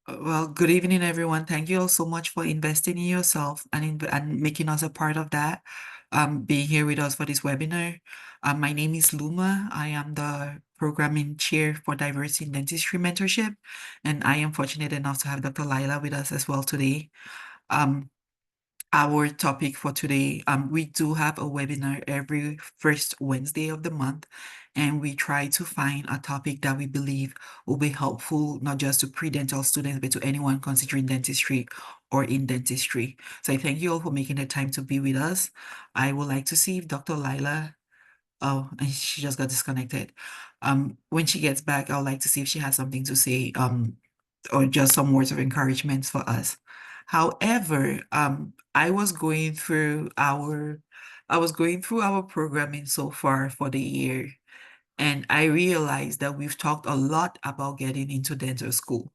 Well, good evening, everyone. Thank you all so much for investing in yourself and making us a part of that, being here with us for this webinar. My name is Luma. I am the programming chair for Diversity in Dentistry Mentorship, and I am fortunate enough to have Dr. Lila with us as well today. Um, our topic for today, we do have a webinar every first Wednesday of the month, and we try to find a topic that we believe will be helpful, not just to pre-dental students, but to anyone considering dentistry or in dentistry. So I thank you all for making the time to be with us. I would like to see if Dr. Lila, oh, and she just got disconnected. When she gets back, I would like to see if she has something to say, or just some words of encouragement for us. However, I was going through our programming so far for the year, and I realized that we've talked a lot about getting into dental school,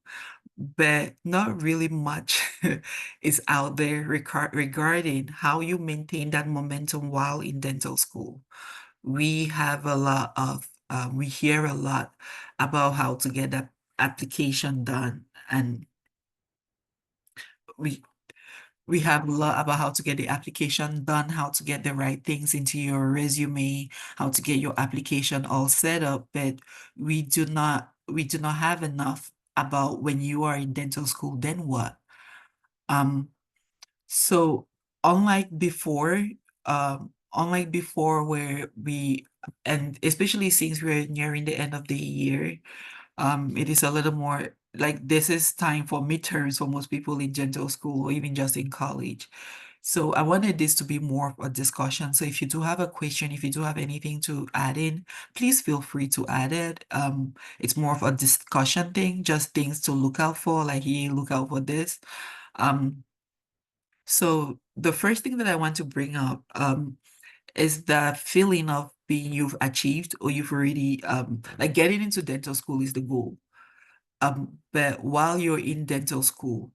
but not really much is out there regarding how you maintain that momentum while in dental school. We have a lot of, we hear a lot about how to get that application done, and we we have a lot about how to get the application done, how to get the right things into your resume, how to get your application all set up, but we do not have enough about when you are in dental school, then what? Um, so unlike before, unlike before where and especially since we're nearing the end of the year, it is a little more like this is time for midterms for most people in dental school or even just in college. So I wanted this to be more of a discussion. So if you do have a question, if you do have anything to add in, please feel free to add it. It's more of a discussion thing, just things to look out for, like, hey, look out for this. Um, so the first thing that I want to bring up is the feeling of being you've achieved or you've already like getting into dental school is the goal. But while you're in dental school,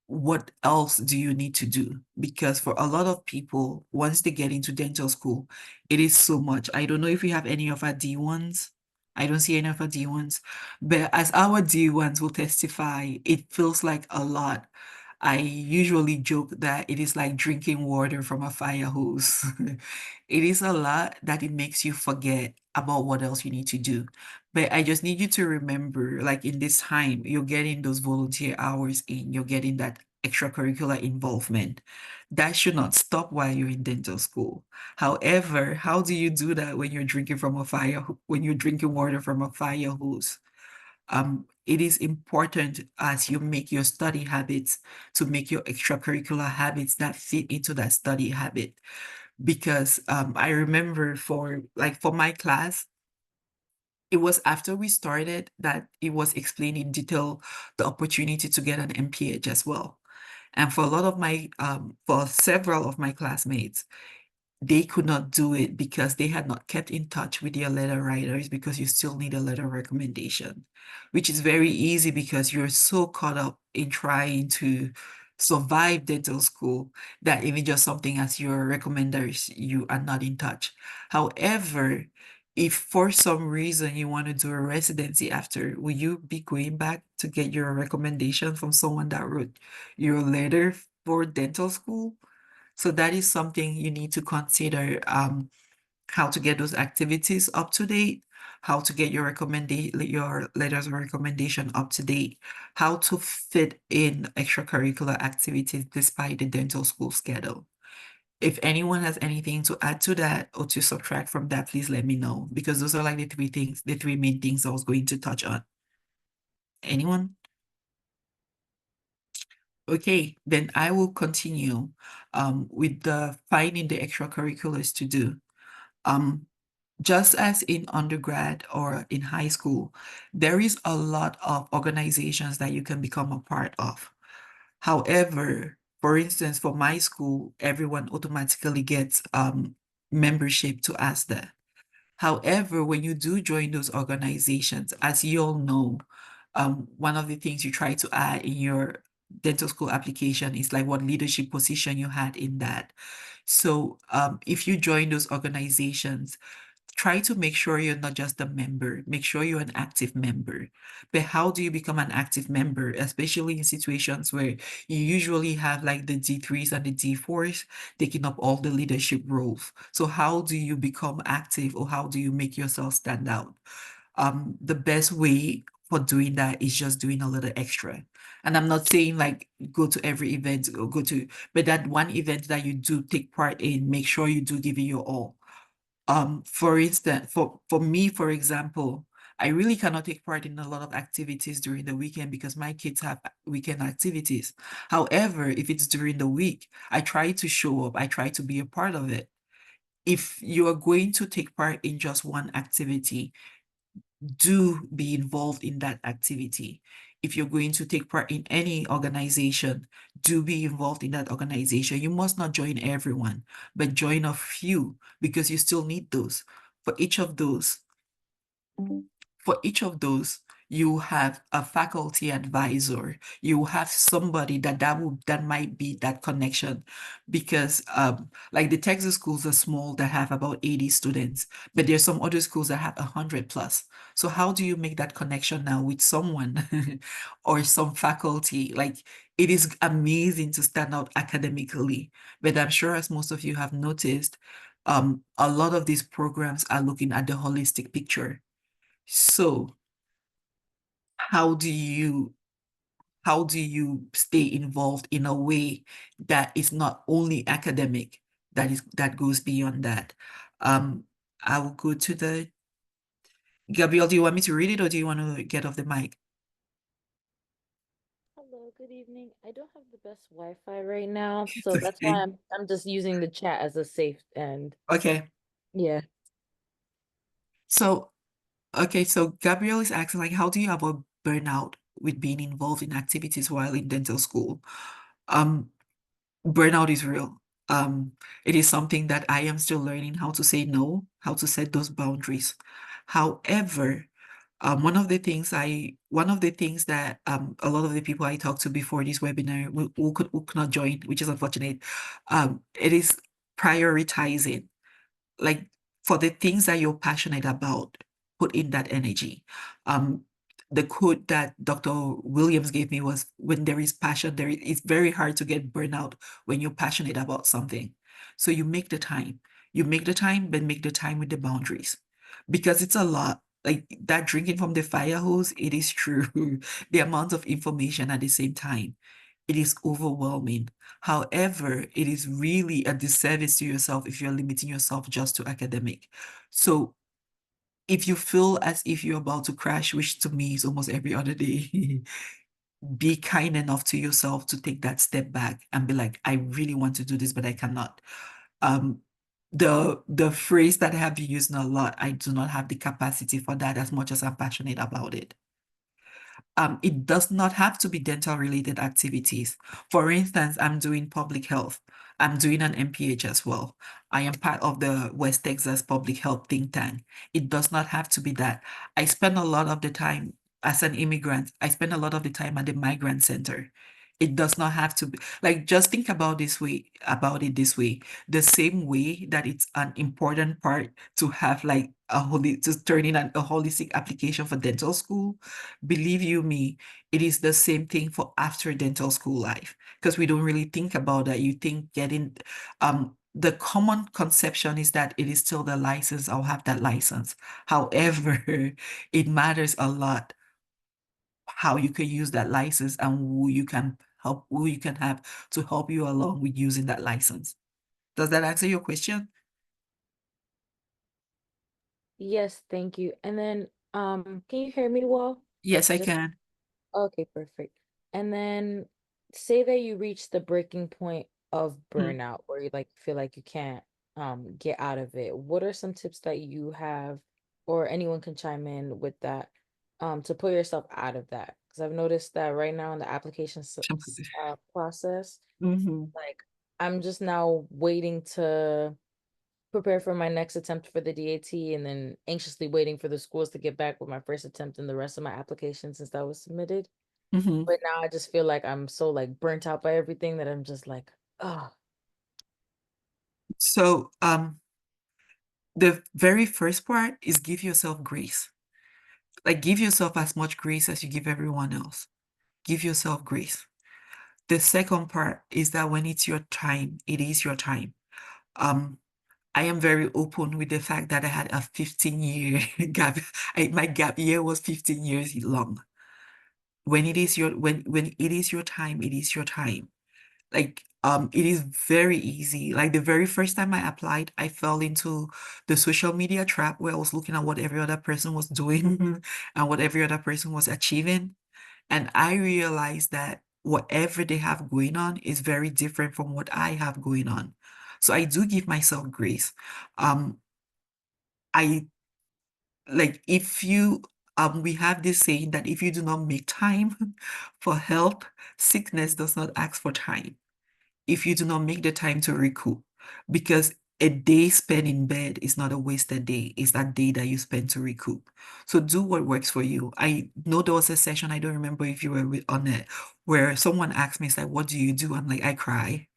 what else do you need to do? Because for a lot of people, once they get into dental school, it is so much. I don't know if we have any of our D1s. I don't see any of our D1s. But as our D1s will testify, it feels like a lot. I usually joke that it is like drinking water from a fire hose. It is a lot that it makes you forget about what else you need to do. But I just need you to remember, like in this time, you're getting those volunteer hours in, you're getting that extracurricular involvement. That should not stop while you're in dental school. However, how do you do that when you're drinking from a when you're drinking water from a fire hose? It is important as you make your study habits to make your extracurricular habits that fit into that study habit. Because I remember for my class, it was after we started that it was explained in detail the opportunity to get an MPH as well. And for several of my classmates, they could not do it because they had not kept in touch with their letter writers because you still need a letter recommendation, which is very easy because you're so caught up in trying to survive dental school that even just something as your recommenders, you are not in touch. However, if for some reason you want to do a residency after, will you be going back to get your recommendation from someone that wrote your letter for dental school? So that is something you need to consider, how to get those activities up to date, how to get your letters of recommendation up to date, how to fit in extracurricular activities despite the dental school schedule. If anyone has anything to add to that or to subtract from that, please let me know, because those are like the three main things I was going to touch on. Anyone? Okay, then I will continue with the finding the extracurriculars to do. Um, just as in undergrad or in high school, there is a lot of organizations that you can become a part of. However, for instance, for my school, everyone automatically gets membership to ASDA. However, when you do join those organizations, as you all know, one of the things you try to add in your dental school application is like what leadership position you had in that. So if you join those organizations, try to make sure you're not just a member, make sure you're an active member. But how do you become an active member, especially in situations where you usually have like the D3s and the D4s taking up all the leadership roles? So how do you become active, or how do you make yourself stand out? The best way for doing that is just doing a little extra. And I'm not saying like go to every event or but that one event that you do take part in, make sure you do give it your all. For instance, for me, for example, I really cannot take part in a lot of activities during the weekend because my kids have weekend activities. However, if it's during the week, I try to show up, I try to be a part of it. If you are going to take part in just one activity, do be involved in that activity. If you're going to take part in any organization, do be involved in that organization. You must not join everyone, but join a few because you still need those. For each of those, for each of those, you have a faculty advisor. You have somebody that might be that connection, because like the Texas schools are small that have about 80 students, but there's some other schools that have 100 plus. So how do you make that connection now with someone or some faculty? Like, it is amazing to stand out academically, but I'm sure, as most of you have noticed, a lot of these programs are looking at the holistic picture. So how do you stay involved in a way that is not only academic, that goes beyond that? Um, I will go to the Gabrielle, do you want me to read it or do you want to get off the mic? Hello, good evening. I don't have the best Wi-Fi right now, It's so that's why okay. I'm just using the chat as a safe and Okay. yeah. So so Gabrielle is asking, like, how do you avoid burnout with being involved in activities while in dental school? Um, Burnout is real. It is something that I am still learning how to say no, how to set those boundaries. However, one of the things that a lot of the people I talked to before this webinar who could not join, which is unfortunate, it is prioritizing, like, for the things that you're passionate about, put in that energy. Um, the quote that Dr. Williams gave me was, when there is passion, it's very hard to get burnout when you're passionate about something. So you make the time. You make the time, but make the time with the boundaries. Because it's a lot. Like that drinking from the fire hose, it is true. The amount of information at the same time, it is overwhelming. However, it is really a disservice to yourself if you're limiting yourself just to academic. So if you feel as if you're about to crash, which to me is almost every other day, be kind enough to yourself to take that step back and be like, I really want to do this, but I cannot. Um, the phrase that I have been using a lot, I do not have the capacity for that as much as I'm passionate about it. It does not have to be dental related activities. For instance, I'm doing public health. I'm doing an MPH as well. I am part of the West Texas Public Health think tank. It does not have to be that. I spend a lot of the time as an immigrant. I spend a lot of the time at the migrant center. It does not have to be like, just think about it this way. The same way that it's an important part to have like to turn in a holistic application for dental school. Believe you me, it is the same thing for after dental school life, because we don't really think about that. You think the common conception is that it is still the license. I'll have that license. However, it matters a lot how you can use that license and who you can have to help you along with using that license. Does that answer your question? Yes, thank you. And then can you hear me well? Yes, I Just can. okay, perfect. And then say that you reach the breaking point of Mm, burnout where you like feel like you can't get out of it. What are some tips that you have or anyone can chime in with that to pull yourself out of that? Because I've noticed that right now in the application process, mhm, like I'm just now waiting to prepare for my next attempt for the DAT and then anxiously waiting for the schools to get back with my first attempt and the rest of my application since that was submitted. mhm. But now I just feel like I'm so like burnt out by everything that I'm just like, oh, So, The very first part is give yourself grace. Like, give yourself as much grace as you give everyone else. Give yourself grace. The second part is that when it's your time, it is your time. Um, I am very open with the fact that I had a 15-year gap. My gap year was 15 years long. When it is your time, it is your time. Like, it is very easy. Like, the very first time I applied, I fell into the social media trap where I was looking at what every other person was doing and what every other person was achieving. And I realized that whatever they have going on is very different from what I have going on. So I do give myself grace. Um, I like if you we have this saying that if you do not make time for health, sickness does not ask for time. If you do not make the time to recoup, because a day spent in bed is not a wasted day. It's that day that you spend to recoup. So do what works for you. I know there was a session, I don't remember if you were on it, where someone asked me, it's like, what do you do? I'm like, I cry.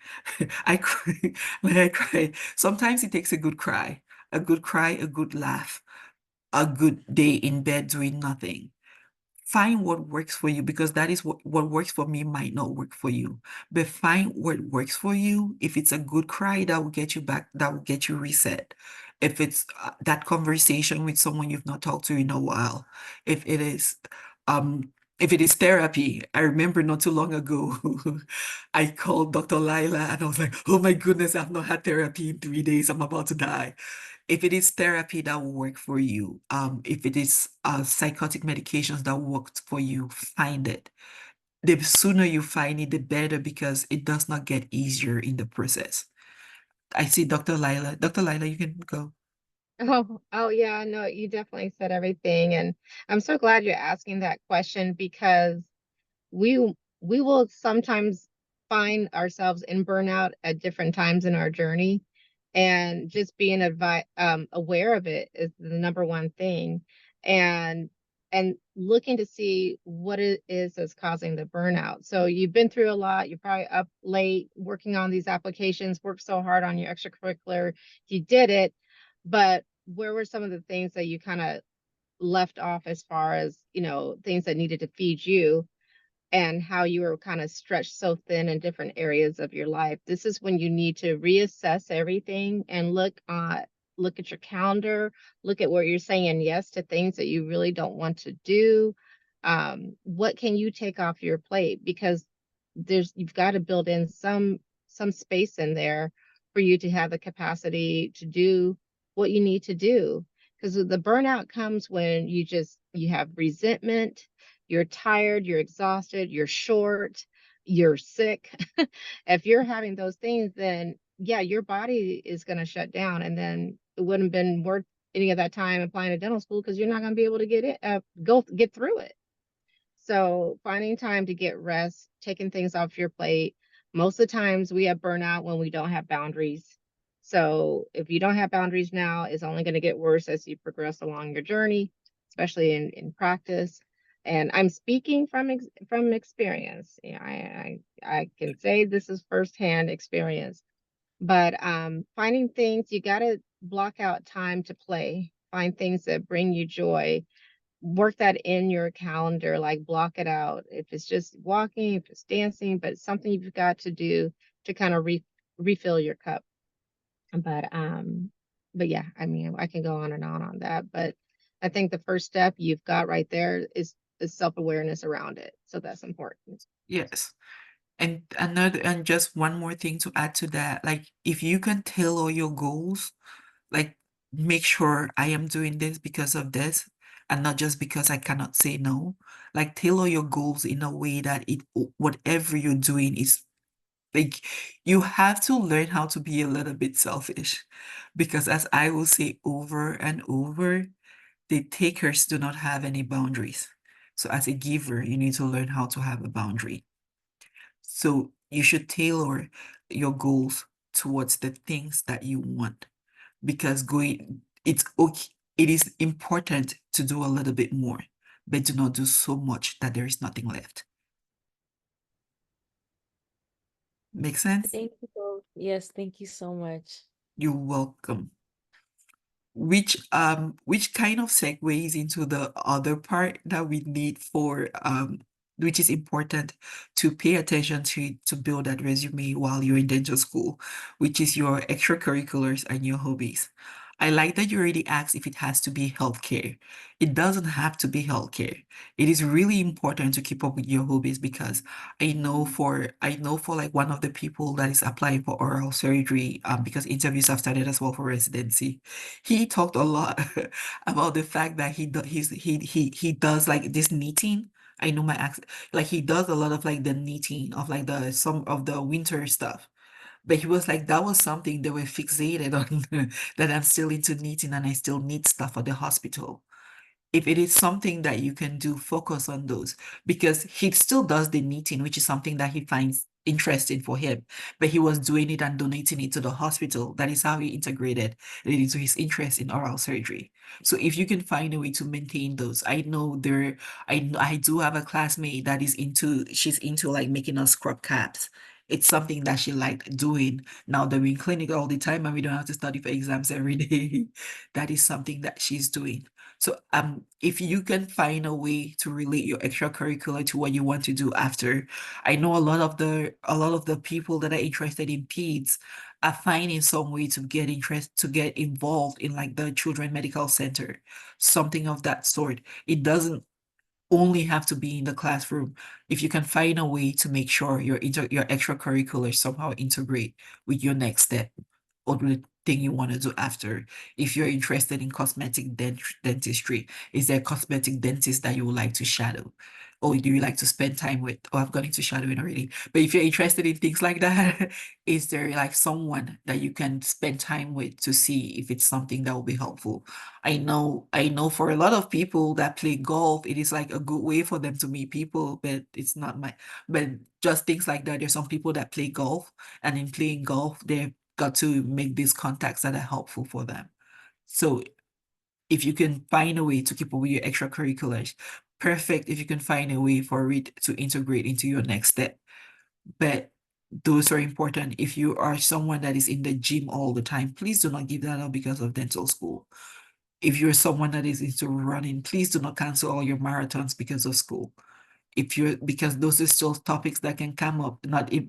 I cry. Like, I cry. Sometimes it takes a good cry, a good laugh, a good day in bed doing nothing. Find what works for you, because that is what works for me might not work for you. But find what works for you. If it's a good cry, that will get you back, that will get you reset. If it's that conversation with someone you've not talked to in a while, if it is um if it is therapy. I remember not too long ago, I called Dr. Lila and I was like, oh my goodness, I've not had therapy in 3 days. I'm about to die. If it is therapy that will work for you, if it is psychotic medications that worked for you, find it. The sooner you find it, the better, because it does not get easier in the process. I see Dr. Lila. Dr. Lila, you can go. Oh yeah, no, you definitely said everything. And I'm so glad you're asking that question because we we will sometimes find ourselves in burnout at different times in our journey, and just being aware of it is the number one thing, and looking to see what it is that's causing the burnout. So you've been through a lot, you're probably up late working on these applications, worked so hard on your extracurricular, you did it, but where were some of the things that you kind of left off as far as, things that needed to feed you, and how you were kind of stretched so thin in different areas of your life? This is when you need to reassess everything and look at your calendar, look at where you're saying yes to things that you really don't want to do. What can you take off your plate? Because you've got to build in some space in there for you to have the capacity to do what you need to do. Because the burnout comes when you have resentment, you're tired, you're exhausted, you're short, you're sick. If you're having those things, then yeah, your body is going to shut down, and then it wouldn't have been worth any of that time applying to dental school because you're not going to be able to get through it. So finding time to get rest, taking things off your plate. Most of the times we have burnout when we don't have boundaries. So if you don't have boundaries now, it's only going to get worse as you progress along your journey, especially in practice. And I'm speaking from experience. I can say this is firsthand experience. But finding things, you got to block out time to play. Find things that bring you joy, work that in your calendar, like block it out. If it's just walking, if it's dancing, but something you've got to do to kind of refill your cup. But yeah, I mean, I can go on and on that, but I think the first step you've got right there is self-awareness around it. So that's important. Yes. And just one more thing to add to that, like, if you can tailor your goals, like, make sure I am doing this because of this and not just because I cannot say no. Like, tailor your goals in a way that whatever you're doing is, like, you have to learn how to be a little bit selfish, because as I will say over and over, the takers do not have any boundaries. So as a giver, you need to learn how to have a boundary. So you should tailor your goals towards the things that you want, because it's okay. It is important to do a little bit more, but do not do so much that there is nothing left. Make sense? Thank you both. Yes, thank you so much. You're welcome. which kind of segues into the other part that we need for which is important to pay attention to build that resume while you're in dental school, which is your extracurriculars and your hobbies. I like that you already asked if it has to be healthcare. It doesn't have to be healthcare. It is really important to keep up with your hobbies because I know for like one of the people that is applying for oral surgery, because interviews have started as well for residency. He talked a lot about the fact that he does like this knitting. I know my accent. Like he does a lot of like the knitting of like the some of the winter stuff. But he was like, that was something they were fixated on, that I'm still into knitting and I still knit stuff for the hospital. If it is something that you can do, focus on those because he still does the knitting, which is something that he finds interesting for him. But he was doing it and donating it to the hospital. That is how he integrated it into his interest in oral surgery. So if you can find a way to maintain those, I know I do have a classmate that she's into like making us scrub caps. It's something that she liked doing. Now that we're in clinic all the time and we don't have to study for exams every day, that is something that she's doing. So if you can find a way to relate your extracurricular to what you want to do after, I know a lot of the people that are interested in peds are finding some way to get involved in like the children medical center, something of that sort. It doesn't only have to be in the classroom. If you can find a way to make sure your extracurriculars somehow integrate with your next step or the thing you want to do after. If you're interested in cosmetic dentistry, is there a cosmetic dentist that you would like to shadow? Or do you like to spend time with? Oh, I've gone into shadowing already. But if you're interested in things like that, is there like someone that you can spend time with to see if it's something that will be helpful? I know for a lot of people that play golf, it is like a good way for them to meet people, but it's not but just things like that. There's some people that play golf, and in playing golf, they've got to make these contacts that are helpful for them. So if you can find a way to keep up with your extracurriculars, perfect if you can find a way for it to integrate into your next step. But those are important. If you are someone that is in the gym all the time, please do not give that up because of dental school. If you're someone that is into running, please do not cancel all your marathons because of school. Because those are still topics that can come up, not if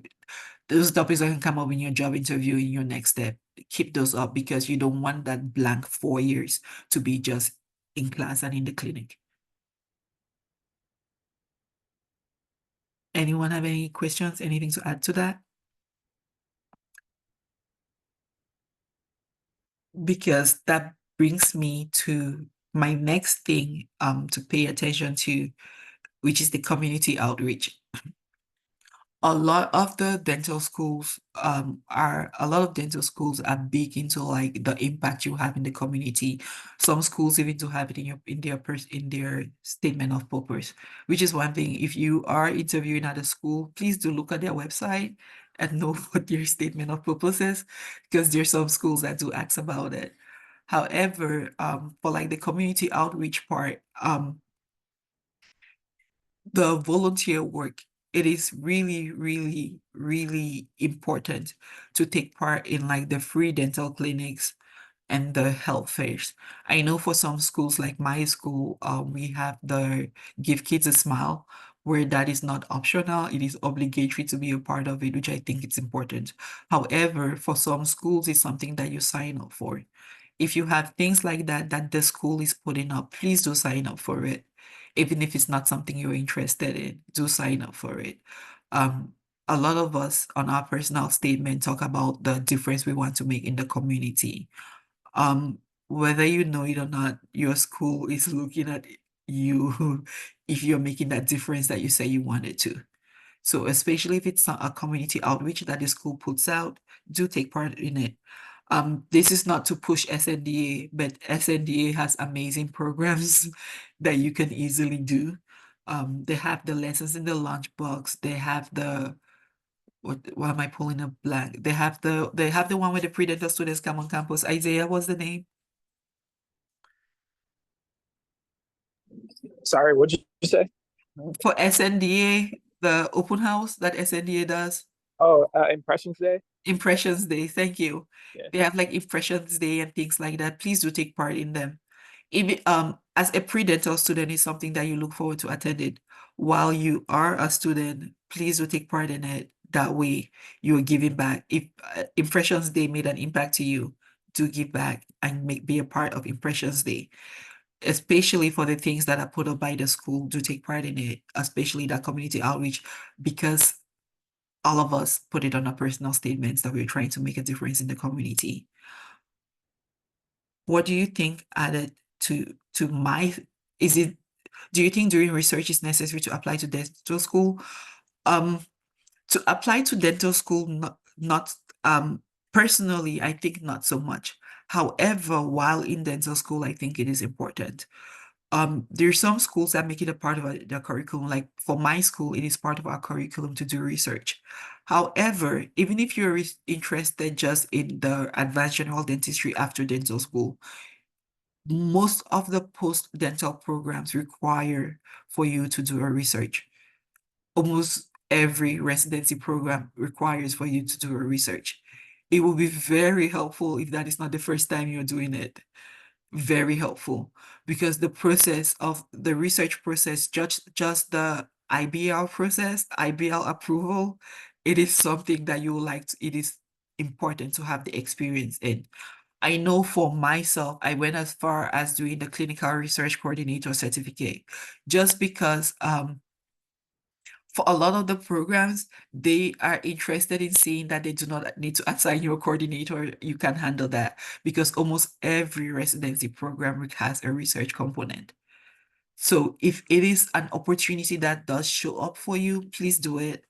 those topics that can come up in your job interview in your next step. Keep those up because you don't want that blank 4 years to be just in class and in the clinic. Anyone have any questions? Anything to add to that? Because that brings me to my next thing to pay attention to, which is the community outreach. A lot of dental schools are big into like the impact you have in the community. Some schools even to have it in their statement of purpose, which is one thing. If you are interviewing at a school, please do look at their website and know what their statement of purpose is, because there's some schools that do ask about it. However, for like the community outreach part, the volunteer work, it is really, really, really important to take part in like the free dental clinics and the health fairs. I know for some schools like my school, we have the Give Kids a Smile, where that is not optional, it is obligatory to be a part of it, which I think it's important. However, for some schools, it's something that you sign up for. If you have things like that that the school is putting up, please do sign up for it. Even if it's not something you're interested in, do sign up for it. Um, a lot of us on our personal statement talk about the difference we want to make in the community. Um, Whether you know it or not, your school is looking at you if you're making that difference that you say you wanted to. So especially if it's a community outreach that the school puts out, do take part in it. This is not to push SNDA, but SNDA has amazing programs that you can easily do. They have the lessons in the lunchbox. They have the why am I pulling a blank? They have the one where the pre-dental students come on campus. Isaiah, what's the name? Sorry, what'd you say? For SNDA, the open house that SNDA does. Oh, Impressions Day? Impressions Day. Thank you. Yeah. They have like Impressions Day and things like that. Please do take part in them. If as a pre-dental student, is something that you look forward to attending. While you are a student, please do take part in it. That way, you are giving back. If Impressions Day made an impact to you, do give back and be a part of Impressions Day. Especially for the things that are put up by the school, do take part in it, especially that community outreach, because all of us put it on our personal statements that we're trying to make a difference in the community. What do you think added to my, is it, do you think doing research is necessary to apply to dental school? To apply to dental school, not personally, I think not so much. However, while in dental school, I think it is important. There's some schools that make it a part of their curriculum. Like for my school, it is part of our curriculum to do research. However, even if you're interested just in the advanced general dentistry after dental school, most of the post-dental programs require for you to do a research. Almost every residency program requires for you to do a research. It will be very helpful if that is not the first time you're doing it. Very helpful, because the process of the research process, just the IBL process, IBL approval, it is something that you like to, it is important to have the experience in. I know for myself, I went as far as doing the clinical research coordinator certificate, just because for a lot of the programs, they are interested in seeing that they do not need to assign you a coordinator. You can handle that, because almost every residency program has a research component. So if it is an opportunity that does show up for you, please do it.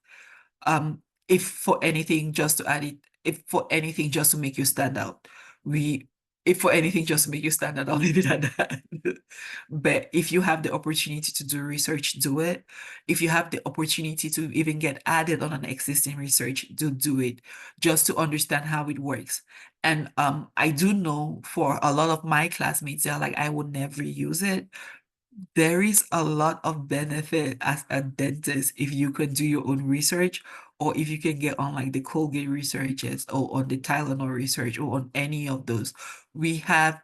If for anything, just to add it, if for anything, just to make you stand out, we, if for anything, just to make you stand out, I'll leave it at that. But if you have the opportunity to do research, do it. If you have the opportunity to even get added on an existing research, do it, just to understand how it works. And I do know for a lot of my classmates, they're like, I would never use it. There is a lot of benefit as a dentist if you can do your own research, or if you can get on like the Colgate researches or on the Tylenol research or on any of those. We have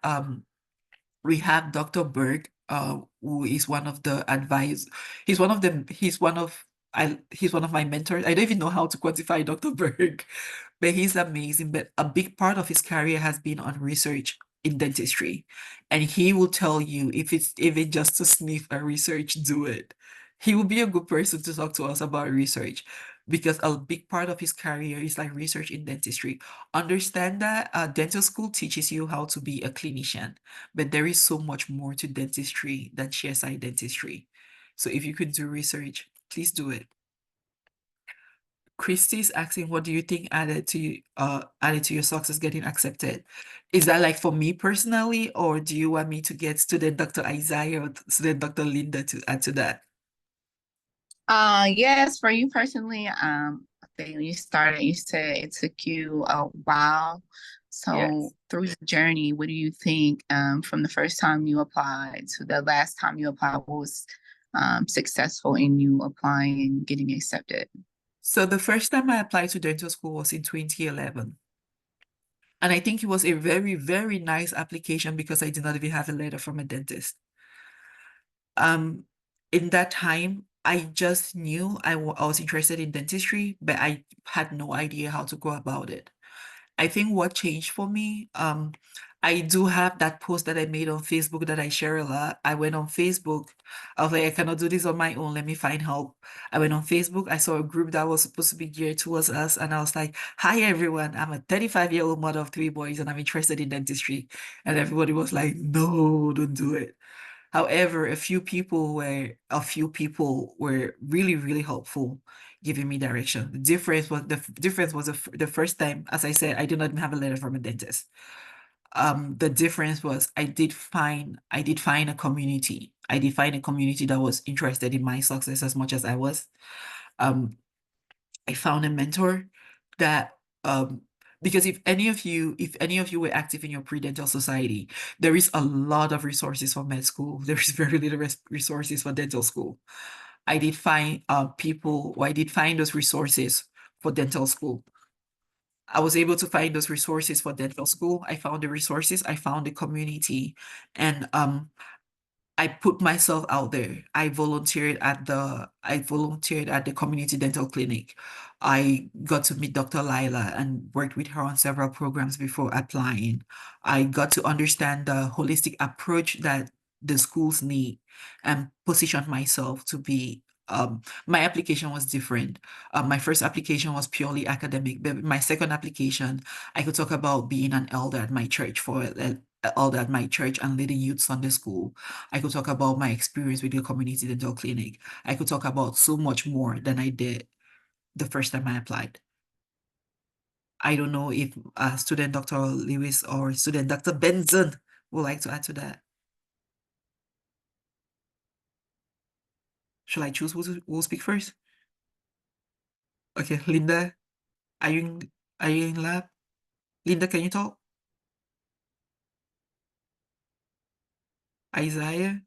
Dr. Berg, who is one of the advisors. He's one of my mentors. I don't even know how to quantify Dr. Berg, but he's amazing. But a big part of his career has been on research in dentistry. And he will tell you, if it's even just to sniff a research, do it. He will be a good person to talk to us about research, because a big part of his career is like research in dentistry. Understand that dental school teaches you how to be a clinician, but there is so much more to dentistry than chairside dentistry. So if you could do research, please do it. Christy's asking, what do you think added to your success getting accepted? Is that like for me personally, or do you want me to get student Dr. Isaiah or student Dr. Linda to add to that? Yes, for you personally, I think when you started, you said it took you a while. So Yes. through your journey, what do you think from the first time you applied to the last time you applied, what was successful in you applying and getting accepted? So the first time I applied to dental school was in 2011. And I think it was a very, very nice application because I did not even have a letter from a dentist. In that time, I just knew I was interested in dentistry, but I had no idea how to go about it. I think what changed for me, I do have that post that I made on Facebook that I share a lot. I went on Facebook. I was like, I cannot do this on my own. Let me find help. I went on Facebook. I saw a group that was supposed to be geared towards us. And I was like, hi, everyone. I'm a 35-year-old mother of 3 boys and I'm interested in dentistry. And everybody was like, no, don't do it. However, a few people were really, really helpful, giving me direction. The difference was the first time, as I said, I did not even have a letter from a dentist. The difference was I did find a community. I did find a community that was interested in my success as much as I was. I found a mentor that because if any of you were active in your pre-dental society, there is a lot of resources for med school. There is very little resources for dental school. I did find those resources for dental school. I was able to find those resources for dental school. I found the resources, I found the community, and I put myself out there. I volunteered at the community dental clinic. I got to meet Dr. Lila and worked with her on several programs before applying. I got to understand the holistic approach that the schools need and positioned myself to be. My application was different. My first application was purely academic, but my second application, I could talk about being an elder at my church elder at my church and leading youth Sunday school. I could talk about my experience with the community dental clinic. I could talk about so much more than I did the first time I applied. I don't know if student Dr. Lewis or student Dr. Benson would like to add to that. Shall I choose who will speak first? Okay, Linda, are you in lab? Linda, can you talk? Isaiah?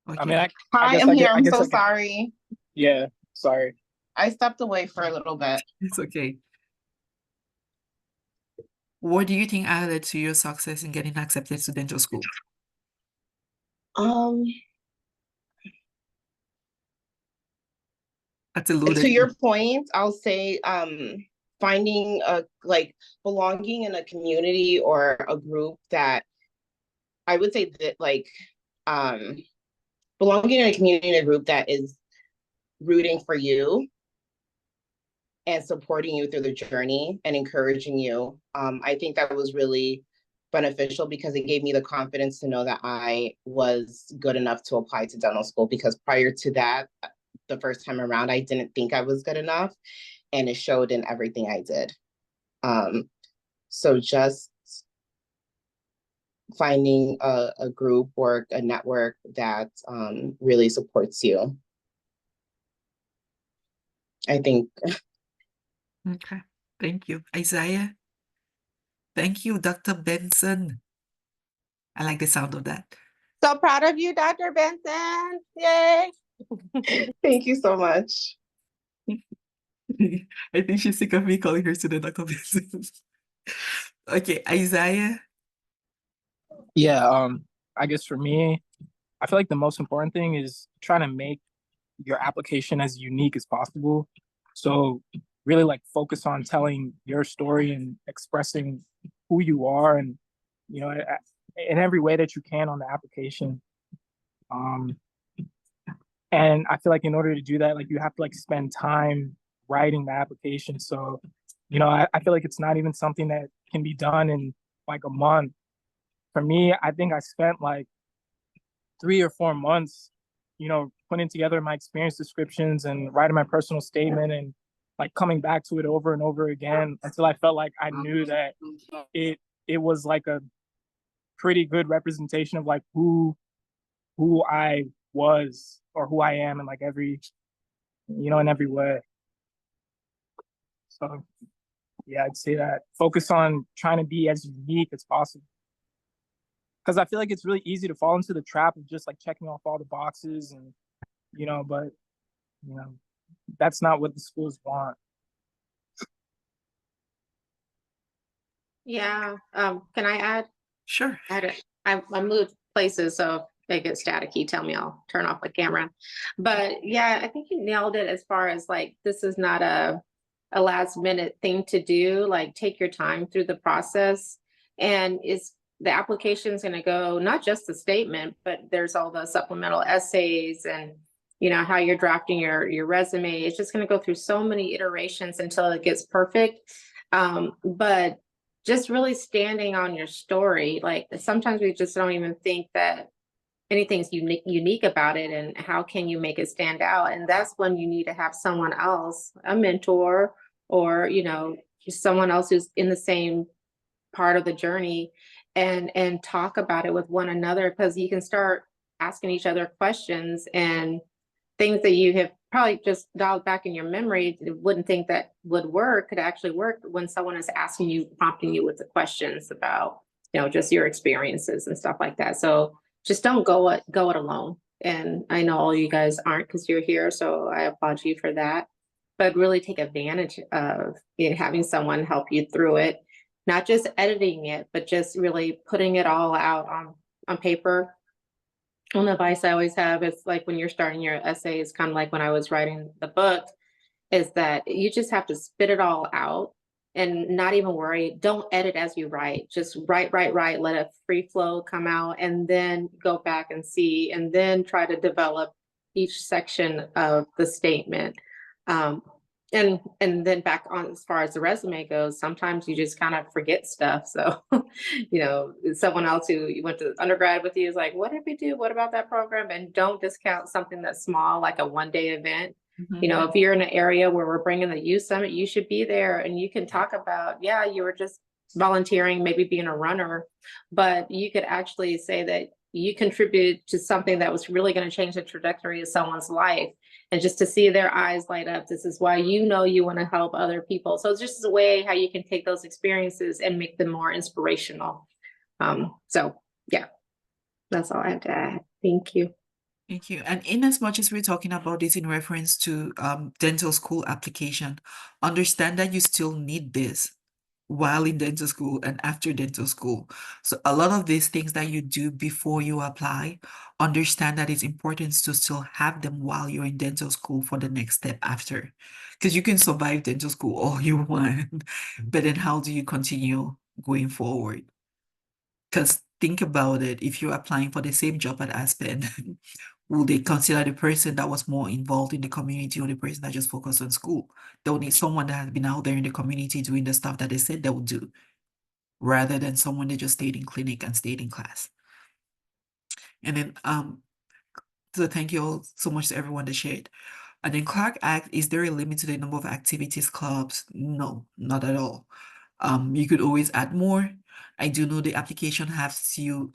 I mean, Okay. I Hi, guess I'm I here. get, I I'm guess so I can, sorry. yeah, sorry. I stepped away for a little bit. It's okay. What do you think added to your success in getting accepted to dental school? Um, That's a to loaded your point, I'll say finding belonging in a community or a group that I would say that belonging in a community and a group that is rooting for you and supporting you through the journey and encouraging you. I think that was really beneficial because it gave me the confidence to know that I was good enough to apply to dental school, because prior to that, the first time around, I didn't think I was good enough, and it showed in everything I did. So just finding a group or a network that really supports you. I think. Okay, thank you. Isaiah? Thank you, Dr. Benson. I like the sound of that. So proud of you, Dr. Benson. Yay. Thank you so much. I think she's sick of me calling her student Dr. Benson. Okay, Isaiah? Yeah, I guess for me, I feel like the most important thing is trying to make your application as unique as possible. So really like focus on telling your story and expressing who you are, and you know, in every way that you can on the application. And I feel like in order to do that, like you have to like spend time writing the application. So, you know, I feel like it's not even something that can be done in like a month. For me, I think I spent like 3 or 4 months, you know, putting together my experience descriptions and writing my personal statement and like coming back to it over and over again until I felt like I knew that it was like a pretty good representation of like who I was or who I am in like every, you know, in every way. So yeah, I'd say that focus on trying to be as unique as possible. Because I feel like it's really easy to fall into the trap of just like checking off all the boxes and, you know, but, you know, that's not what the schools want. Yeah. Can I add? Sure. I moved places, so if they get staticky, tell me, I'll turn off my camera. But yeah, I think you nailed it as far as like, this is not a last minute thing to do. Like, take your time through the process, and the application is going to go, not just the statement, but there's all the supplemental essays and, you know, how you're drafting your resume. It's just going to go through so many iterations until it gets perfect. But just really standing on your story, like sometimes we just don't even think that anything's unique about it, and how can you make it stand out? And that's when you need to have someone else, a mentor, or, you know, just someone else who's in the same part of the journey, and talk about it with one another, because you can start asking each other questions, and things that you have probably just dialed back in your memory, wouldn't think that would work, could actually work when someone is asking you, prompting you with the questions about, you know, just your experiences and stuff like that. So just don't go it alone. And I know all you guys aren't because you're here, so I applaud you for that. But really take advantage of having someone help you through it, not just editing it, but just really putting it all out on paper. One advice I always have is like when you're starting your essays, kind of like when I was writing the book, is that you just have to spit it all out and not even worry. Don't edit as you write. Just write, let a free flow come out, and then go back and see, and then try to develop each section of the statement. And then back on as far as the resume goes, sometimes you just kind of forget stuff. So, someone else who you went to undergrad with you is like, what did we do? What about that program? And don't discount something that's small, like a one-day event. If you're in an area where we're bringing the youth summit, you should be there, and you can talk about, yeah, you were just volunteering, maybe being a runner, but you could actually say that you contributed to something that was really going to change the trajectory of someone's life. And just to see their eyes light up, this is why you want to help other people. So it's just a way how you can take those experiences and make them more inspirational. So yeah, that's all I have to add. Thank you. Thank you. And in as much as we're talking about this in reference to dental school application, understand that you still need this while in dental school and after dental school. So a lot of these things that you do before you apply, understand that it's important to still have them while you're in dental school for the next step after. Because you can survive dental school all you want, but then how do you continue going forward? Because think about it, if you're applying for the same job at Aspen, will they consider the person that was more involved in the community or the person that just focused on school? They'll need someone that has been out there in the community doing the stuff that they said they would do, rather than someone that just stayed in clinic and stayed in class. And then, so thank you all so much to everyone that shared. And then Clark asked, is there a limit to the number of activities clubs? No, not at all. You could always add more. I do know the application has you,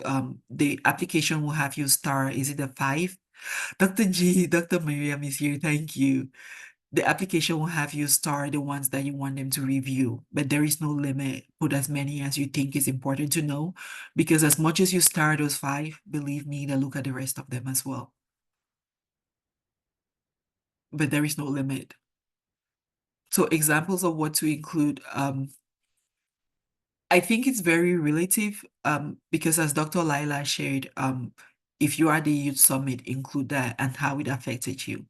the application will have you star, is it a 5? Dr. G, Dr. Miriam is here, thank you. The application will have you star the ones that you want them to review, but there is no limit. Put as many as you think is important to know, because as much as you star those 5, believe me, they'll look at the rest of them as well. But there is no limit. So examples of what to include, I think it's very relative, because as Dr. Laila shared, if you are the youth summit, include that and how it affected you.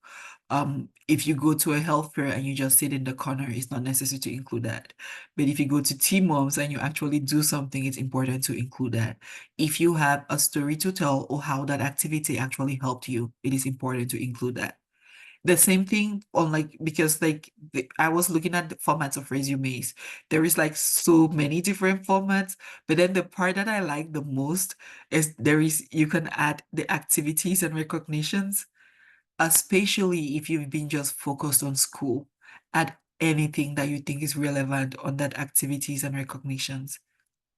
If you go to a health fair and you just sit in the corner, it's not necessary to include that. But if you go to T-Moms and you actually do something, it's important to include that. If you have a story to tell or how that activity actually helped you, it is important to include that. The same thing on because I was looking at the formats of resumes. There is like so many different formats, but then the part that I like the most is you can add the activities and recognitions, especially if you've been just focused on school. Add anything that you think is relevant on that activities and recognitions.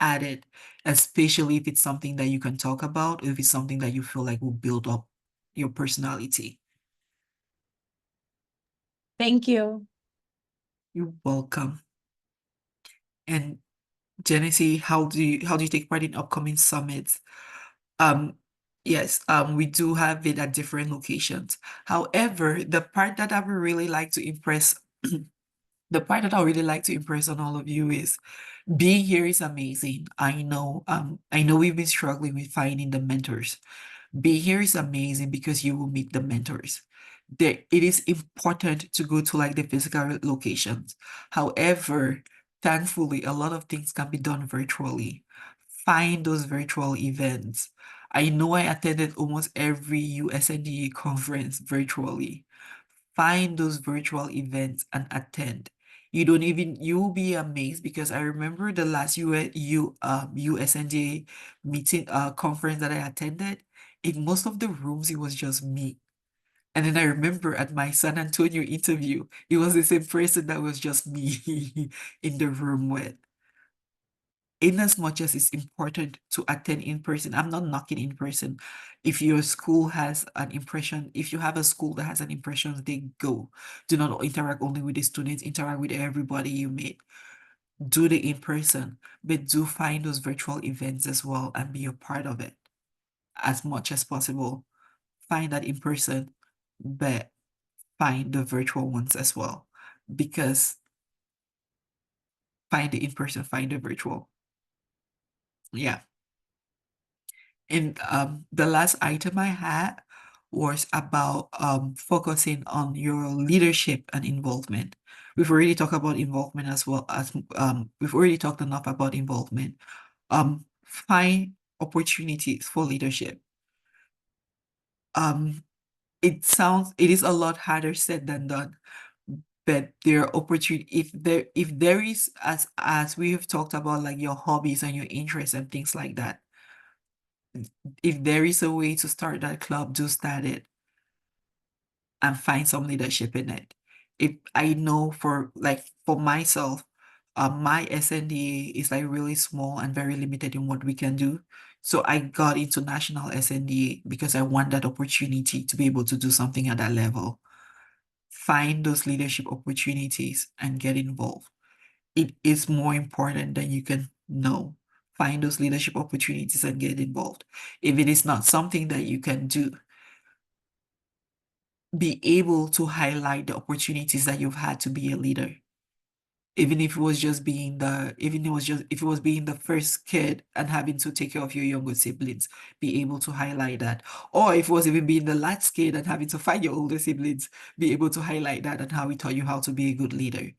Add it, especially if it's something that you can talk about, or if it's something that you feel like will build up your personality. Thank you. You're welcome. And Genesee, how do you take part in upcoming summits? Yes, we do have it at different locations. However, the part that I would really like to impress, the part that I would really like to impress on all of you is being here is amazing. I know we've been struggling with finding the mentors. Being here is amazing because you will meet the mentors. It is important to go to like the physical locations. However, thankfully, a lot of things can be done virtually. Find those virtual events. I know I attended almost every USNDA conference virtually. Find those virtual events and attend. You'll be amazed, because I remember the last USNDA meeting conference that I attended. In most of the rooms, it was just me. And then I remember at my San Antonio interview, it was the same person that was just me in the room with. In as much as it's important to attend in person, I'm not knocking in person. If your school has an impression, if you have a school that has an impression, they go. Do not interact only with the students, interact with everybody you meet. Do the in person, but do find those virtual events as well and be a part of it as much as possible. find that in person, but find the virtual ones as well, because find the in person, find the virtual. Yeah. And the last item I had was about focusing on your leadership and involvement. We've already talked about involvement as well as we've already talked enough about involvement. Find opportunities for leadership. It is a lot harder said than done, but there are opportunity if there is, as we have talked about, like your hobbies and your interests and things like that. If there is a way to start that club, do start it and find some leadership in it. If I know for myself, my SNDA is like really small and very limited in what we can do. So I got into national SNDA because I want that opportunity to be able to do something at that level. Find those leadership opportunities and get involved. It is more important than you can know. Find those leadership opportunities and get involved. If it is not something that you can do, be able to highlight the opportunities that you've had to be a leader. Even if it was just being if it was being the first kid and having to take care of your younger siblings, be able to highlight that. Or if it was even being the last kid and having to find your older siblings, be able to highlight that and how it taught you how to be a good leader.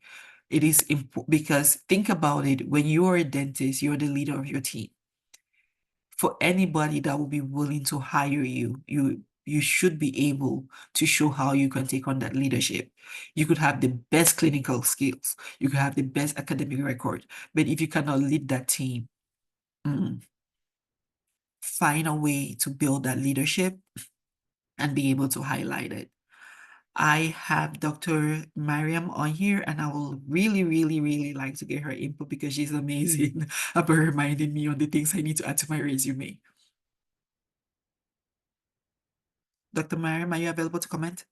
It is important because think about it, when you are a dentist, you're the leader of your team. For anybody that will be willing to hire you, you should be able to show how you can take on that leadership. You could have the best clinical skills, you could have the best academic record, but if you cannot lead that team, find a way to build that leadership and be able to highlight it. I have Dr. Mariam on here, and I will really, really, really like to get her input because she's amazing about reminding me on the things I need to add to my resume. Dr. Mariam, are you available to comment?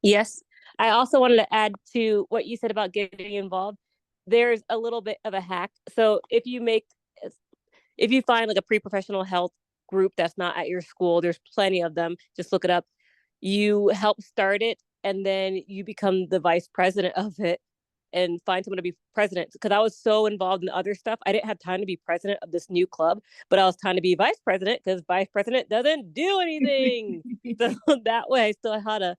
Yes. I also wanted to add to what you said about getting involved. There's a little bit of a hack. So if you find like a pre-professional health group that's not at your school, there's plenty of them. Just look it up. You help start it, and then you become the vice president of it and find someone to be president. Because I was so involved in other stuff, I didn't have time to be president of this new club, but I was trying to be vice president because vice president doesn't do anything. So that way I still had a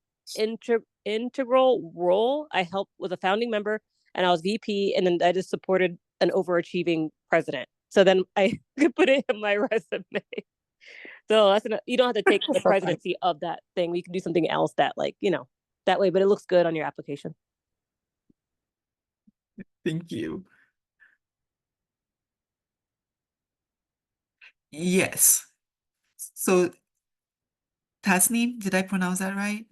integral role. I helped with a founding member, and I was VP, and then I just supported an overachieving president. So then I could put it in my resume. So you don't have to take the presidency of that thing. We can do something else that that way, but it looks good on your application. Thank you. Yes. So Tasneem, did I pronounce that right?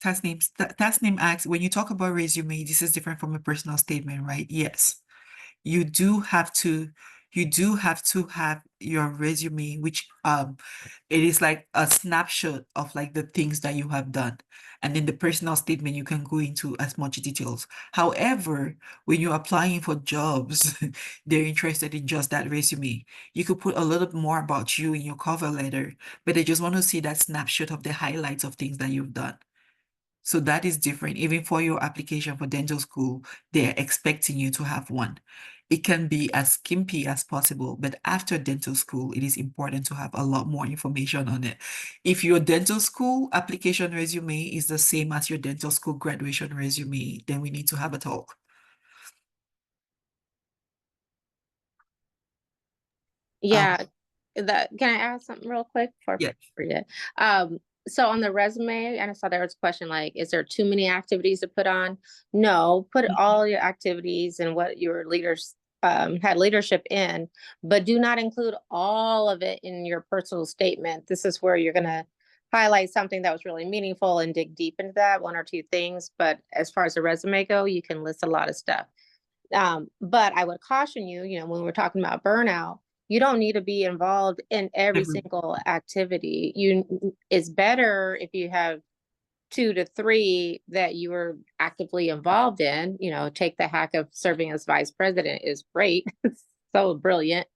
Tasneem asks, when you talk about resume, this is different from a personal statement, right? Yes. You do have to have your resume, which it is like a snapshot of like the things that you have done. And then the personal statement, you can go into as much details. However, when you're applying for jobs, they're interested in just that resume. You could put a little more about you in your cover letter, but they just want to see that snapshot of the highlights of things that you've done. So that is different. Even for your application for dental school, they're expecting you to have one. It can be as skimpy as possible, but after dental school, it is important to have a lot more information on it. If your dental school application resume is the same as your dental school graduation resume, then we need to have a talk. Yeah, can I ask something real quick before I forget? So on the resume, and I saw there was a question like, is there too many activities to put on? No, put all your activities and what your leaders had leadership in, but do not include all of it in your personal statement. This is where you're going to highlight something that was really meaningful and dig deep into that, one or two things. But as far as the resume go, you can list a lot of stuff. But I would caution you, when we're talking about burnout, you don't need to be involved in every single activity. It's better if you have 2 to 3 that you are actively involved in. Take the hack of serving as vice president is great. So brilliant.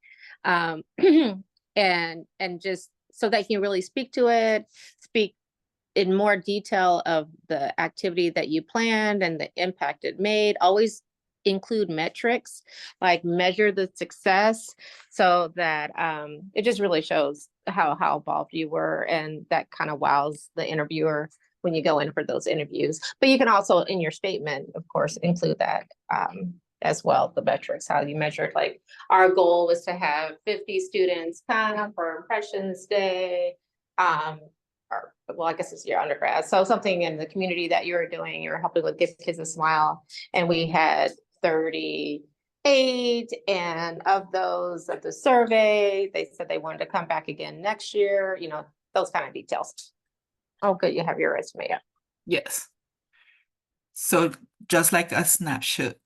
and just so that you really speak to it, speak in more detail of the activity that you planned and the impact it made. Always include metrics, like measure the success, so that it just really shows how involved you were, and that kind of wows the interviewer when you go in for those interviews. But you can also, in your statement, of course, include that as well, the metrics, how you measured, like our goal was to have 50 students come for Impressions Day, or, well, I guess it's your undergrad. So something in the community that you're doing, you're helping with Give Kids a Smile. And we had 38, and of those of the survey, they said they wanted to come back again next year, you know, those kind of details. Oh, good, you have your resume up. Yes. So just like a snapshot,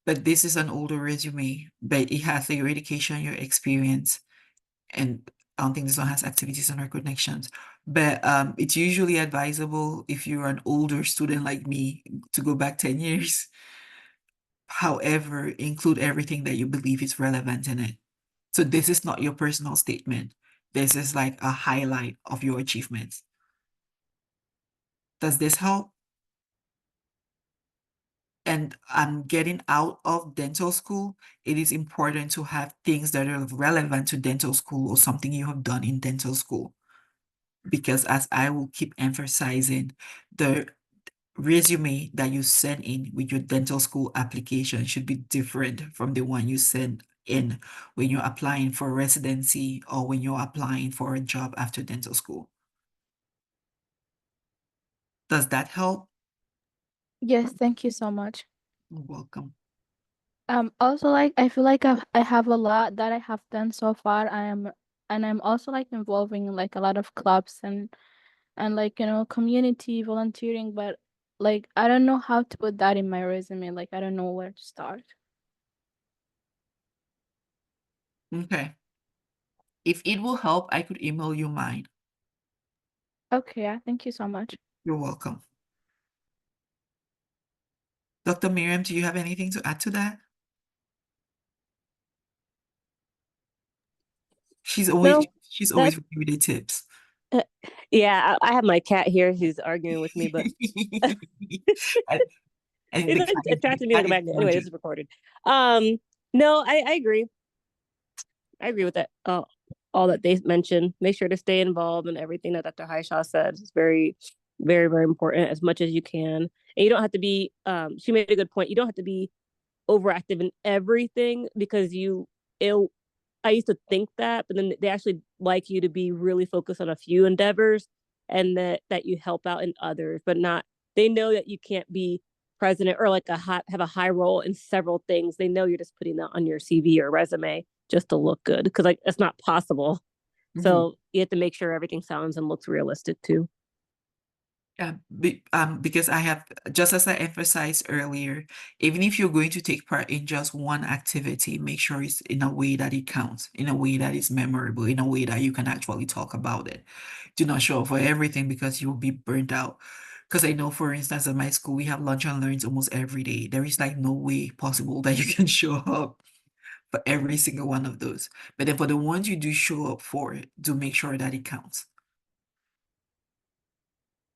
but this is an older resume, but it has your education, your experience, and I don't think this one has activities and connections. But it's usually advisable if you're an older student like me to go back 10 years. However, include everything that you believe is relevant in it. So this is not your personal statement. This is like a highlight of your achievements. Does this help? And getting out of dental school, it is important to have things that are relevant to dental school or something you have done in dental school. Because as I will keep emphasizing, the resume that you send in with your dental school application should be different from the one you send in when you're applying for residency or when you're applying for a job after dental school. Does that help? Yes, thank you so much. You're welcome. Also, like, I feel like I have a lot that I have done so far. I'm also like involving in like a lot of clubs and like, you know, community volunteering, but like I don't know how to put that in my resume. Like I don't know where to start. Okay. If it will help, I could email you mine. Okay, yeah, thank you so much. You're welcome. Dr. Miriam, do you have anything to add to that? She's always that's giving me the tips. yeah, I have my cat here. He's arguing with me, but I think the cat attracted me to go back. Anyway, this is recorded. No, I agree. I agree with that. All that they mentioned. Make sure to stay involved in everything that Dr. Hishaw said. It's very, very, very important as much as you can. And you don't have to be. She made a good point. You don't have to be overactive in everything because I used to think that, but then they actually like you to be really focused on a few endeavors and that you help out in others, but not, they know that you can't be president or like have a high role in several things. They know you're just putting that on your CV or resume just to look good because like it's not possible. Mm-hmm. So you have to make sure everything sounds and looks realistic too. Yeah, because I have, just as I emphasized earlier, even if you're going to take part in just one activity, make sure it's in a way that it counts, in a way that is memorable, in a way that you can actually talk about it. Do not show up for everything because you will be burnt out. Because I know, for instance, at my school, we have lunch and learns almost every day. There is like no way possible that you can show up for every single one of those. But then for the ones you do show up for, do make sure that it counts.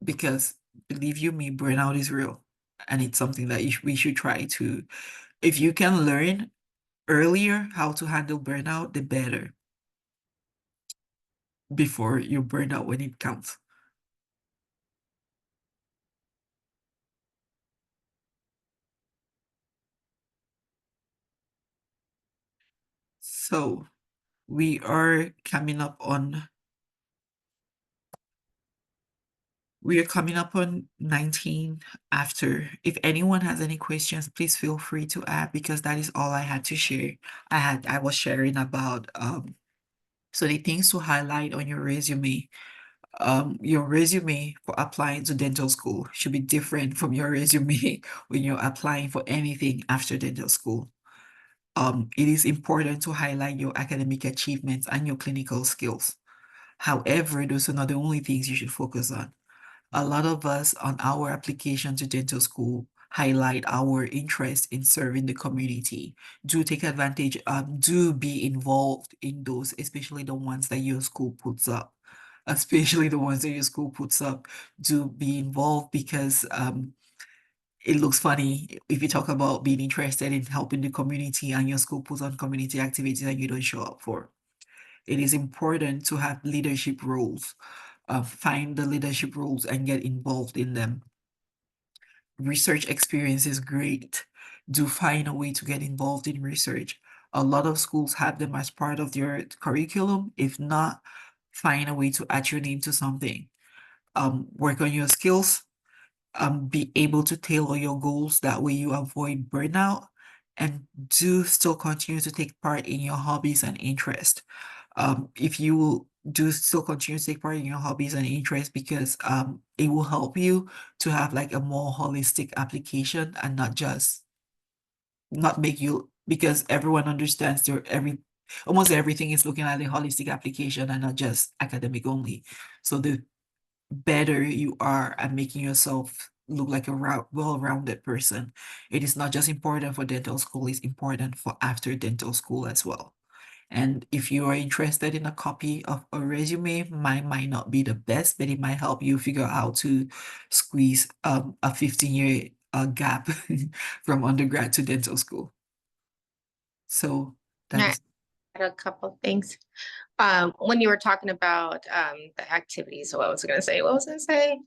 Because believe you me, burnout is real. And it's something that we should try to, if you can learn earlier how to handle burnout, the better. Before you burn out when it counts. So we are coming up on 19 after. If anyone has any questions, please feel free to add because that is all I had to share. I was sharing about so the things to highlight on your resume. Your resume for applying to dental school should be different from your resume when you're applying for anything after dental school. It is important to highlight your academic achievements and your clinical skills. However, those are not the only things you should focus on. A lot of us on our application to dental school highlight our interest in serving the community. Do take advantage, do be involved in those, especially the ones that your school puts up. Especially the ones that your school puts up, do be involved because it looks funny if you talk about being interested in helping the community and your school puts on community activities and you don't show up for. It is important to have leadership roles. Find the leadership roles and get involved in them. Research experience is great. Do find a way to get involved in research. A lot of schools have them as part of their curriculum. If not, find a way to add your name to something. Work on your skills. Be able to tailor your goals. That way you avoid burnout, and do still continue to take part in your hobbies and interests. If you do still continue to take part in your hobbies and interests, because it will help you to have like a more holistic application and not make you, because everyone understands almost everything is looking at a holistic application and not just academic only. So the better you are at making yourself look like a well-rounded person. It is not just important for dental school, it's important for after dental school as well. And if you are interested in a copy of a resume, mine might not be the best, but it might help you figure out how to squeeze a 15-year gap from undergrad to dental school. So that Yeah, is I had a couple of things. When you were talking about the activities, what was I going to say? What was I going to say?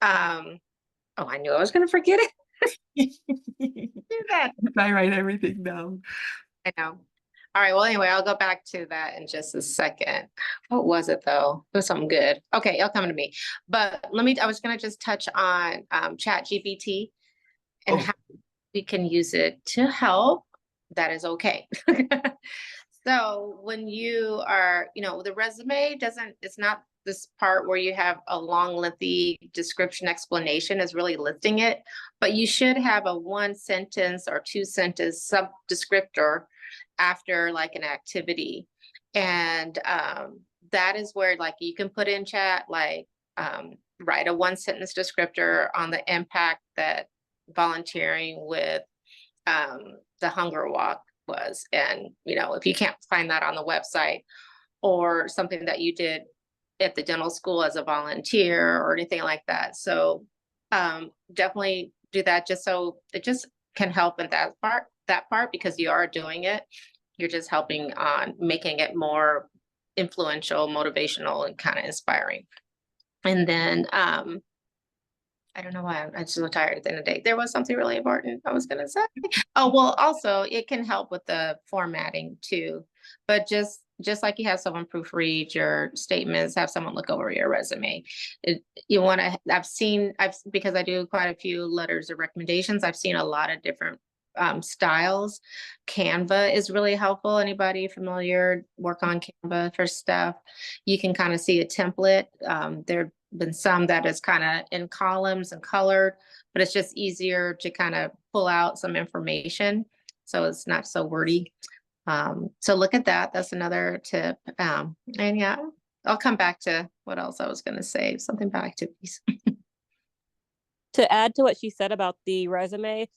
Oh, I knew I was going to forget it. Do that. I write everything down. I know. All right. Well, anyway, I'll go back to that in just a second. What was it though? It was something good. Okay, it'll come to me. But I was going to just touch on Chat GPT and Oh. how we can use it to help. That is okay. So when you are, the resume it's not this part where you have a long, lengthy description explanation is really listing it, but you should have a 1 sentence or 2 sentence sub descriptor after like an activity. And that is where like you can put in chat, like write a 1 sentence descriptor on the impact that volunteering with the hunger walk was. And, if you can't find that on the website or something that you did at the dental school as a volunteer or anything like that. So definitely do that, just so it just can help in that part, because you are doing it. You're just helping on making it more influential, motivational, and kind of inspiring. And then I don't know why I'm just so tired at the end of the day. There was something really important I was going to say. Oh, well, also it can help with the formatting too, but just like you have someone proofread your statements, have someone look over your resume. You want to, because I do quite a few letters of recommendations, I've seen a lot of different styles. Canva is really helpful. Anybody familiar, work on Canva for stuff? You can kind of see a template. There been some that is kind of in columns and colored, but it's just easier to kind of pull out some information, so it's not so wordy. So look at that. That's another tip. And yeah, I'll come back to what else I was going to say, something about activities. To add to what she said about the resume,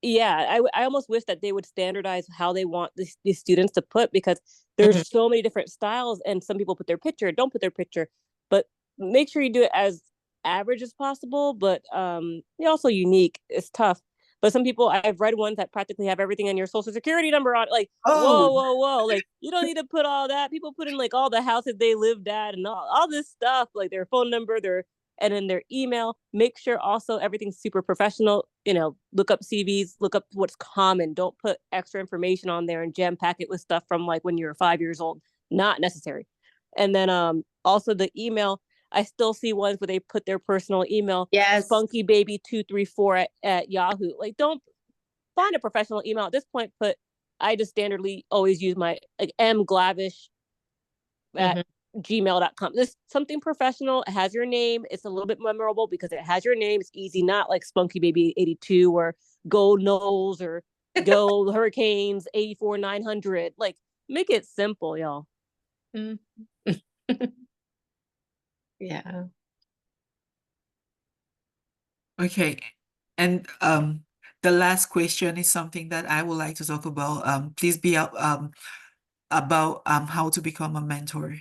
yeah, I almost wish that they would standardize how they want these students to put, because there's so many different styles, and some people put their picture, don't put their picture, but make sure you do it as average as possible, but also unique. It's tough. But some people, I've read ones that practically have everything on your social security number on, like, whoa. Like, you don't need to put all that. People put in like all the houses they lived at and all this stuff, like their phone number, and then their email. Make sure also everything's super professional. Look up CVs, look up what's common. Don't put extra information on there and jam pack it with stuff from like when you were 5 years old. Not necessary. And then also the email, I still see ones where they put their personal email, yes, spunkybaby234 at Yahoo. Like, don't find a professional email at this point. I just standardly always use my mglavash at gmail.com. This something professional. It has your name. It's a little bit memorable because it has your name. It's easy, not like spunkybaby82 or go Knowles or go Hurricanes 84-900. Like, make it simple, y'all. Yeah. Okay. And The last question is something that I would like to talk about. Please be about how to become a mentor.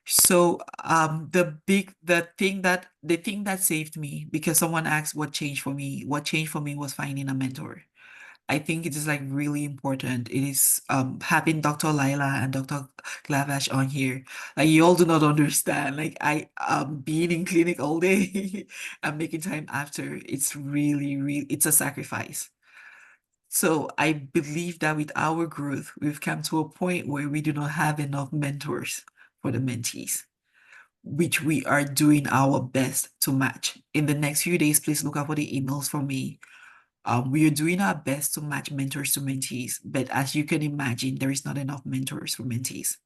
So the thing that saved me, because someone asked what changed for me. What changed for me was finding a mentor. I think it is like really important. It is having Dr. Laila and Dr. Glavash on here. Like you all do not understand. Like I being in clinic all day and making time after, it's really it's a sacrifice. So I believe that with our growth, we've come to a point where we do not have enough mentors for the mentees, which we are doing our best to match. In the next few days, please look out for the emails from me. We are doing our best to match mentors to mentees, but as you can imagine, there is not enough mentors for mentees.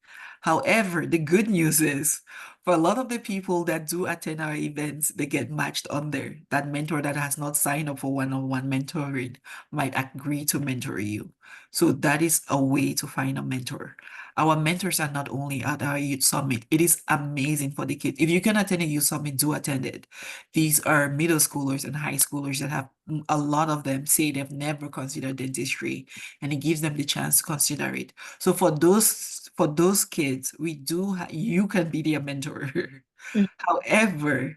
However, the good news is for a lot of the people that do attend our events, they get matched on there. That mentor that has not signed up for one-on-one mentoring might agree to mentor you. So that is a way to find a mentor. Our mentors are not only at our youth summit. It is amazing for the kids. If you can attend a youth summit, do attend it. These are middle schoolers and high schoolers that have a lot of them say they've never considered dentistry, and it gives them the chance to consider it. So for those kids, you can be their mentor. Mm. However,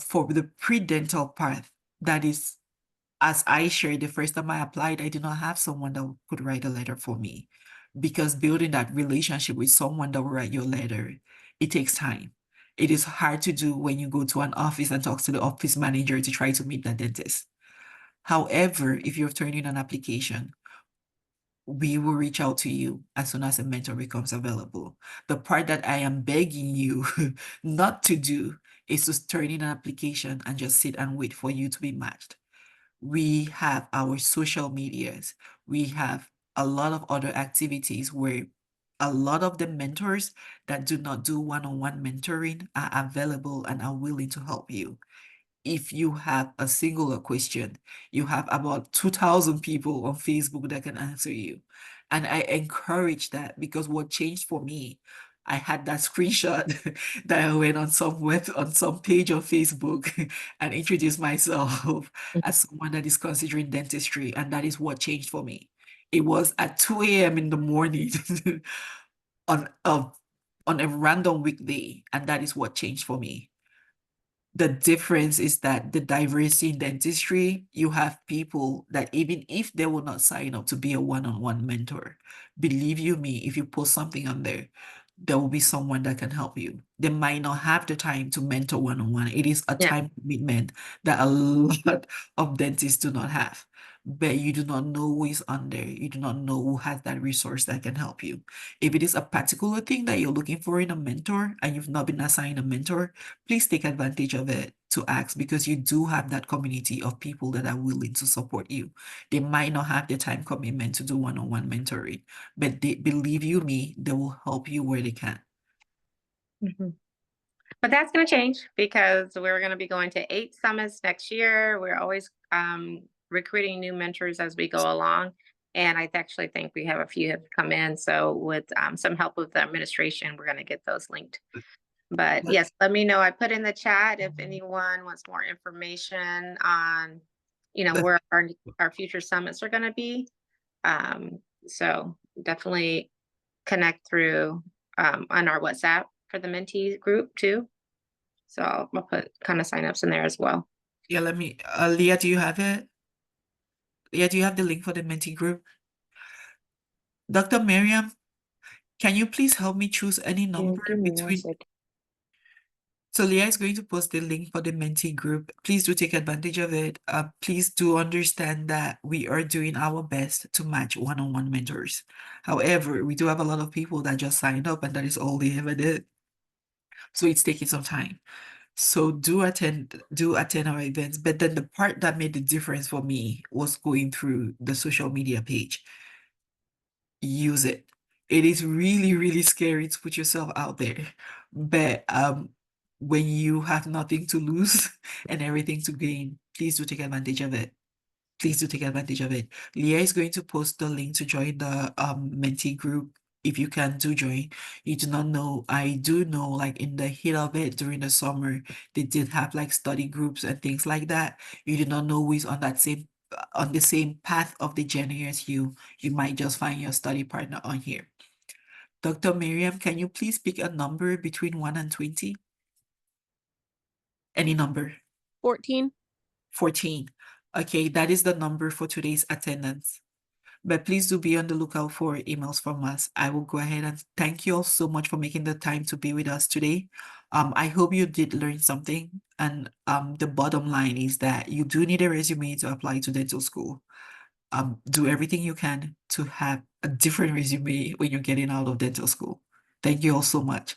for the pre-dental path, that is, as I shared the first time I applied, I did not have someone that could write a letter for me, because building that relationship with someone that will write your letter, it takes time. It is hard to do when you go to an office and talk to the office manager to try to meet the dentist. However, if you're turning an application, we will reach out to you as soon as a mentor becomes available. The part that I am begging you not to do is to turn in an application and just sit and wait for you to be matched. We have our social medias. We have a lot of other activities where a lot of the mentors that do not do one-on-one mentoring are available and are willing to help you. If you have a singular question, you have about 2,000 people on Facebook that can answer you. And I encourage that, because what changed for me, I had that screenshot that I went on on some page on Facebook and introduced myself as someone that is considering dentistry. And that is what changed for me. It was at 2 a.m. in the morning on a random weekday, and that is what changed for me. The difference is that the diversity in dentistry, you have people that even if they will not sign up to be a one-on-one mentor, believe you me, if you post something on there will be someone that can help you. They might not have the time to mentor one-on-one. It is a Yeah. time commitment that a lot of dentists do not have. But you do not know who is on there. You do not know who has that resource that can help you. If it is a particular thing that you're looking for in a mentor and you've not been assigned a mentor, please take advantage of it to ask, because you do have that community of people that are willing to support you. They might not have the time commitment to do one-on-one mentoring, but believe you me, they will help you where they can. Mhm. But that's going to change, because we're going to be going to 8 summits next year. We're always recruiting new mentors as we go along. And I actually think we have a few have come in. So with some help with the administration, we're going to get those linked. But yes, let me know. I put in the chat if anyone wants more information on, where our future summits are going to be. So definitely connect through on our WhatsApp for the mentee group too. So I'll put kind of signups in there as well. Yeah, Leah, do you have it? Leah, do you have the link for the mentee group? Dr. Miriam, can you please help me choose any number Give me 1 between? second. So Leah is going to post the link for the mentee group. Please do take advantage of it. Please do understand that we are doing our best to match one-on-one mentors. However, we do have a lot of people that just signed up and that is all they ever did. So it's taking some time. So do attend our events. But then the part that made the difference for me was going through the social media page. Use it. It is really scary to put yourself out there. But when you have nothing to lose and everything to gain, please do take advantage of it. Please do take advantage of it. Leah is going to post the link to join the mentee group. If you can, do join. You do not know, I do know, like in the heat of it during the summer, they did have like study groups and things like that. You do not know who is on that same on the same path of the journey as you, you might just find your study partner on here. Dr. Miriam, can you please pick a number between 1 and 20? Any number? 14. 14. Okay, that is the number for today's attendance. But please do be on the lookout for emails from us. I will go ahead and thank you all so much for making the time to be with us today. I hope you did learn something. And the bottom line is that you do need a resume to apply to dental school. Do everything you can to have a different resume when you're getting out of dental school. Thank you all so much.